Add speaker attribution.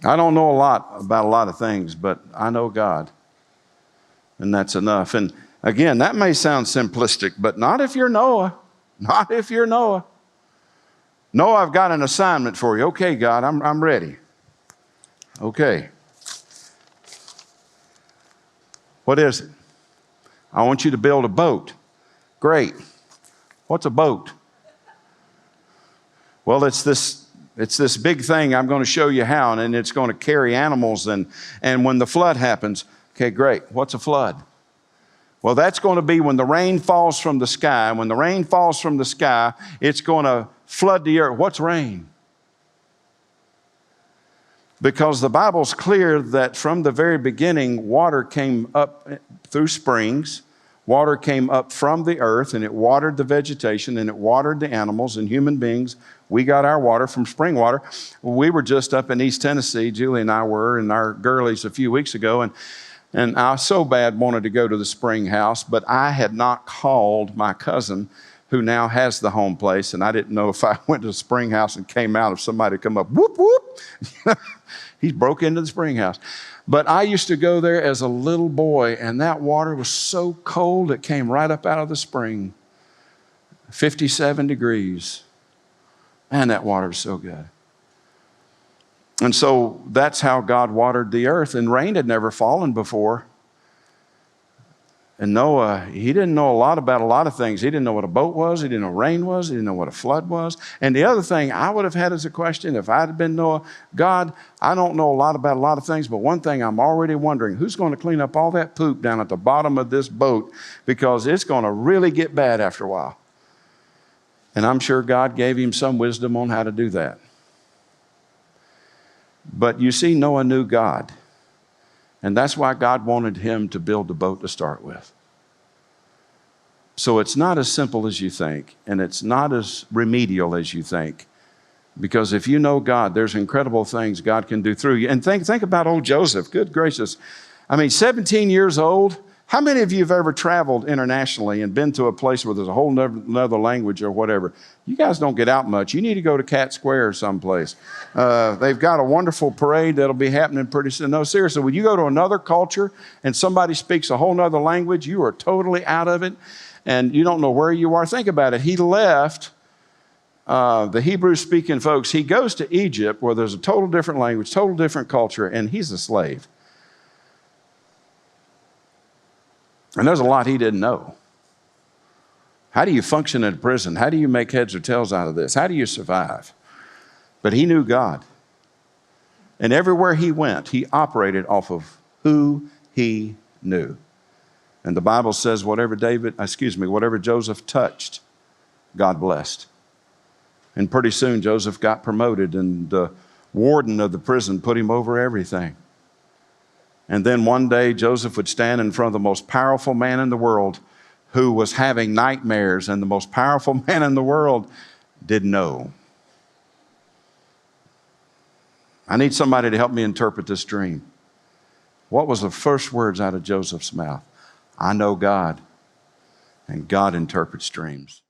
Speaker 1: I don't know a lot about a lot of things, but I know God. And that's enough. And again, that may sound simplistic, but not if you're Noah. Not if you're Noah. Noah, I've got an assignment for you. Okay, God, I'm ready. Okay. What is it? I want you to build a boat. Great. What's a boat? Well, it's this big thing. I'm going to show you how, and it's going to carry animals. And when the flood happens, okay, great. What's a flood? Well, that's going to be when the rain falls from the sky. When the rain falls from the sky, it's going to flood the earth. What's rain? Because the Bible's clear that from the very beginning, water came up through springs. Water came up from the earth, and it watered the vegetation, and it watered the animals and human beings. We got our water from spring water. We were just up in East Tennessee, Julie and I were, and our girlies a few weeks ago, and I so bad wanted to go to the spring house, but I had not called my cousin who now has the home place, and I didn't know if I went to the spring house and came out, if somebody would come up, whoop, whoop. He's broke into the spring house. But I used to go there as a little boy, and that water was so cold, it came right up out of the spring. 57 degrees. Man, that water was so good. And so that's how God watered the earth, and rain had never fallen before. And Noah, he didn't know a lot about a lot of things. He didn't know what a boat was. He didn't know rain was. He didn't know what a flood was. And the other thing I would have had as a question, if I had been Noah, God, I don't know a lot about a lot of things, but one thing I'm already wondering, who's going to clean up all that poop down at the bottom of this boat? Because it's going to really get bad after a while. And I'm sure God gave him some wisdom on how to do that. But you see, Noah knew God. And that's why God wanted him to build the boat to start with. So it's not as simple as you think, and it's not as remedial as you think. Because if you know God, there's incredible things God can do through you. And think about old Joseph. Good gracious. I mean, 17 years old. How many of you have ever traveled internationally and been to a place where there's a whole another language or whatever? You guys don't get out much. You need to go to Cat Square or someplace. They've got a wonderful parade that'll be happening pretty soon. No, seriously, when you go to another culture and somebody speaks a whole nother language, you are totally out of it and you don't know where you are. Think about it. He left the Hebrew-speaking folks. He goes to Egypt where there's a total different language, total different culture, and he's a slave. And there's a lot he didn't know. How do you function in a prison? How do you make heads or tails out of this? How do you survive? But he knew God. And everywhere he went, he operated off of who he knew. And the Bible says whatever Joseph touched, God blessed. And pretty soon Joseph got promoted, and the warden of the prison put him over everything. And then one day, Joseph would stand in front of the most powerful man in the world who was having nightmares, and the most powerful man in the world didn't know. I need somebody to help me interpret this dream. What was the first words out of Joseph's mouth? I know God, and God interprets dreams.